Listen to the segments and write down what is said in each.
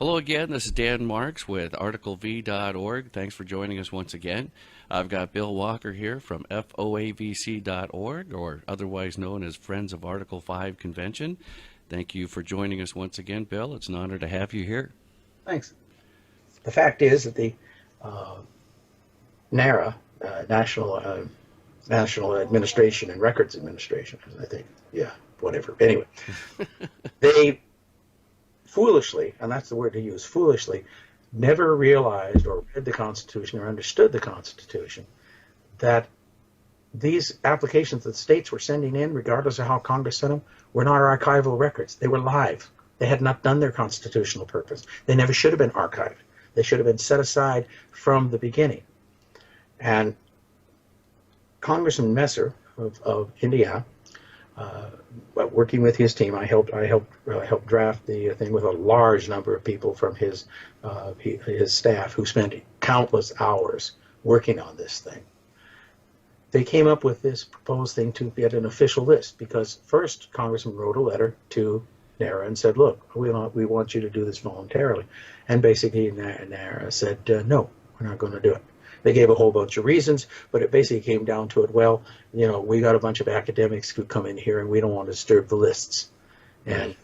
Hello again, this is Dan Marks with articlev.org. Thanks for joining us once again. I've got Bill Walker here from foavc.org, or otherwise known as Friends of Article 5 Convention. Thank you for joining us once again, Bill. It's an honor to have you here. Thanks. The fact is that the NARA, National Administration and Records Administration, I think, whatever. Anyway, they foolishly, and that's the word to use, foolishly, never realized or read the Constitution or understood the Constitution, that these applications that states were sending in, regardless of how Congress sent them, were not archival records. They were live. They had not done their constitutional purpose. They never should have been archived. They should have been set aside from the beginning. And Congressman Messer of Indiana, working with his team, I helped draft the thing with a large number of people from his staff who spent countless hours working on this thing. They came up with this proposed thing to get an official list, because first Congressman wrote a letter to NARA and said, look, we want you to do this voluntarily. And basically NARA said, no, we're not going to do it. They gave a whole bunch of reasons, but it basically came down to it, well, we got a bunch of academics who come in here and we don't want to disturb the lists. And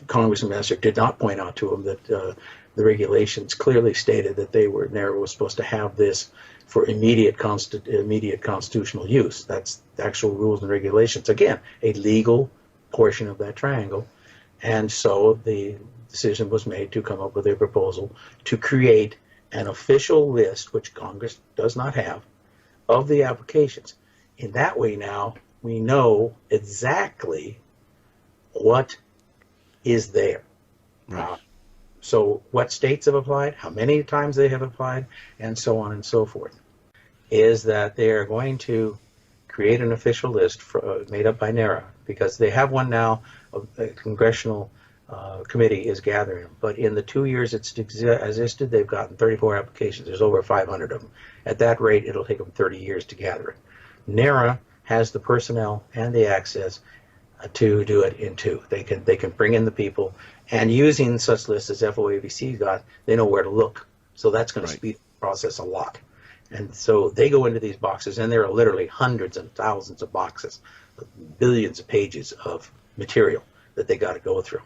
Congressman Messer did not point out to him that the regulations clearly stated that NARA was supposed to have this for immediate constitutional use. That's the actual rules and regulations. Again, a legal portion of that triangle. And so the decision was made to come up with a proposal to create an official list, which Congress does not have, of the applications. In that way now, we know exactly what is there. Right. So what states have applied, how many times they have applied, and so on and so forth, is that they are going to create an official list made up by NARA, because they have one now. A Congressional committee is gathering them. But in the 2 years it's existed, they've gotten 34 applications. There's over 500 of them. At that rate, it'll take them 30 years to gather it. NARA has the personnel and the access to do it in two. They can bring in the people, and using such lists as FOABC got, they know where to look. So that's going to speed the process a lot. And so they go into these boxes, and there are literally hundreds and thousands of boxes, billions of pages of material that they got to go through.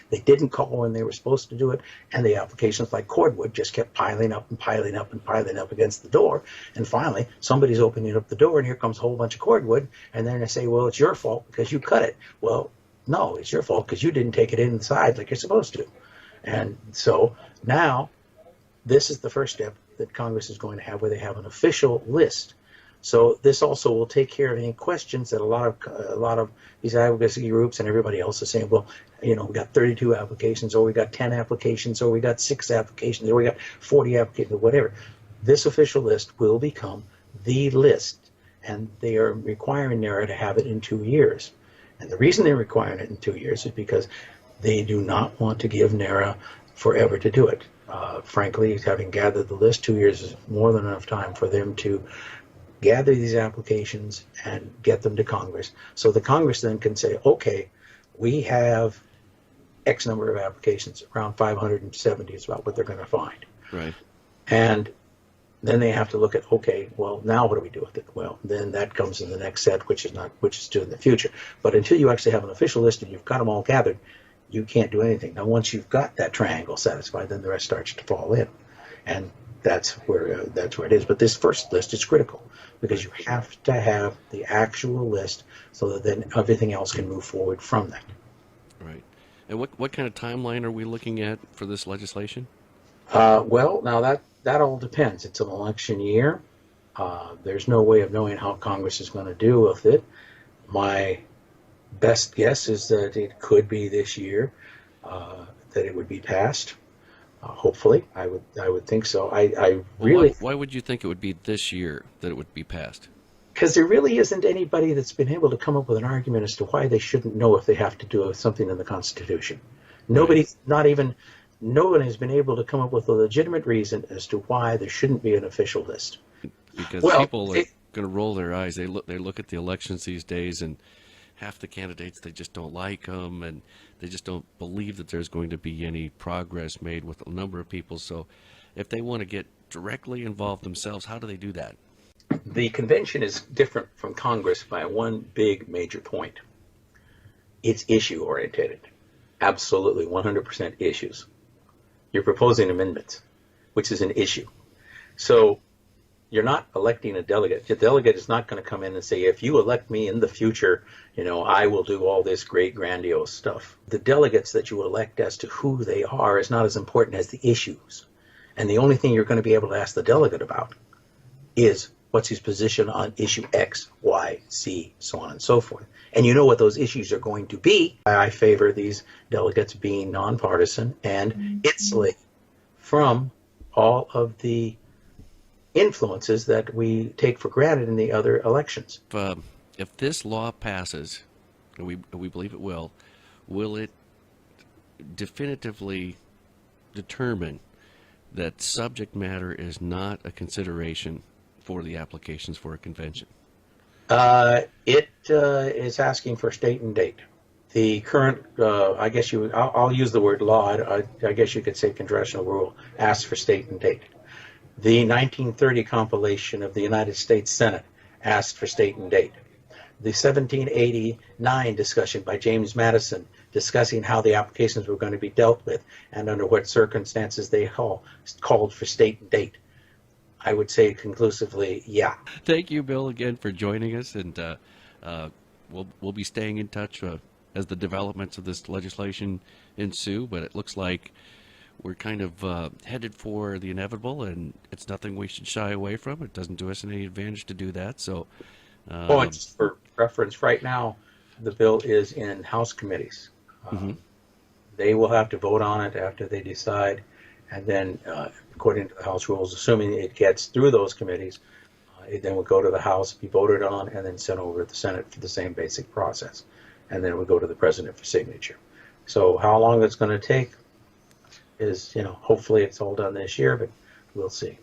They didn't call when they were supposed to do it, and the applications like cordwood just kept piling up and piling up and piling up against the door. And finally, somebody's opening up the door, and here comes a whole bunch of cordwood, and then they say, well, it's your fault because you cut it. Well, no, it's your fault because you didn't take it inside like you're supposed to. And so now this is the first step that Congress is going to have, where they have an official list. So this also will take care of any questions that a lot of these advocacy groups and everybody else is saying, well, we got 32 applications, or we got 10 applications, or we got 6 applications, or we got 40 applications, or whatever. This official list will become the list, and they are requiring NARA to have it in 2 years. And the reason they're requiring it in 2 years is because they do not want to give NARA forever to do it. Frankly, having gathered the list, 2 years is more than enough time for them to gather these applications and get them to Congress. So the Congress then can say, okay, we have X number of applications, around 570 is about what they're going to find. Right. And then they have to look at, okay, well, now what do we do with it? Well, then that comes in the next set, which is due in the future. But until you actually have an official list and you've got them all gathered, you can't do anything. Now, once you've got that triangle satisfied, then the rest starts to fall in. And that's where it is. But this first list is critical, because you have to have the actual list so that then everything else can move forward from that. Right. And what kind of timeline are we looking at for this legislation? Well, now that all depends. It's an election year. There's no way of knowing how Congress is going to deal with it. My best guess is that it could be this year that it would be passed. Hopefully, I would think so. I really. Why would you think it would be this year that it would be passed? Because there really isn't anybody that's been able to come up with an argument as to why they shouldn't know if they have to do something in the Constitution. Nobody has been able to come up with a legitimate reason as to why there shouldn't be an official list. Because people are going to roll their eyes. They look at the elections these days, and half the candidates, they just don't like them, and they just don't believe that there's going to be any progress made with a number of people. So if they want to get directly involved themselves, how do they do that? The convention is different from Congress by one big major point. It's issue oriented. Absolutely 100% issues. You're proposing amendments, which is an issue. So you're not electing a delegate. The delegate is not going to come in and say, if you elect me in the future, I will do all this great grandiose stuff. The delegates that you elect as to who they are is not as important as the issues. And the only thing you're going to be able to ask the delegate about is what's his position on issue X, Y, Z, so on and so forth. And you know what those issues are going to be. I favor these delegates being nonpartisan and insulated from all of the influences that we take for granted in the other elections. If this law passes, and we believe it will it definitively determine that subject matter is not a consideration for the applications for a convention? It is asking for state and date. The current, I'll use the word law. I guess you could say congressional rule asks for state and date. The 1930 compilation of the United States Senate asked for state and date. The 1789 discussion by James Madison discussing how the applications were going to be dealt with and under what circumstances they called for state and date. I would say conclusively, yeah. Thank you, Bill, again for joining us, and we'll be staying in touch as the developments of this legislation ensue. But it looks like we're kind of headed for the inevitable, and it's nothing we should shy away from. It doesn't do us any advantage to do that. So, just for reference, right now the bill is in House committees. They will have to vote on it after they decide. And then, according to the House rules, assuming it gets through those committees, it then would go to the House, be voted on, and then sent over to the Senate for the same basic process. And then it would go to the President for signature. So how long it's going to take is, hopefully it's all done this year, but we'll see.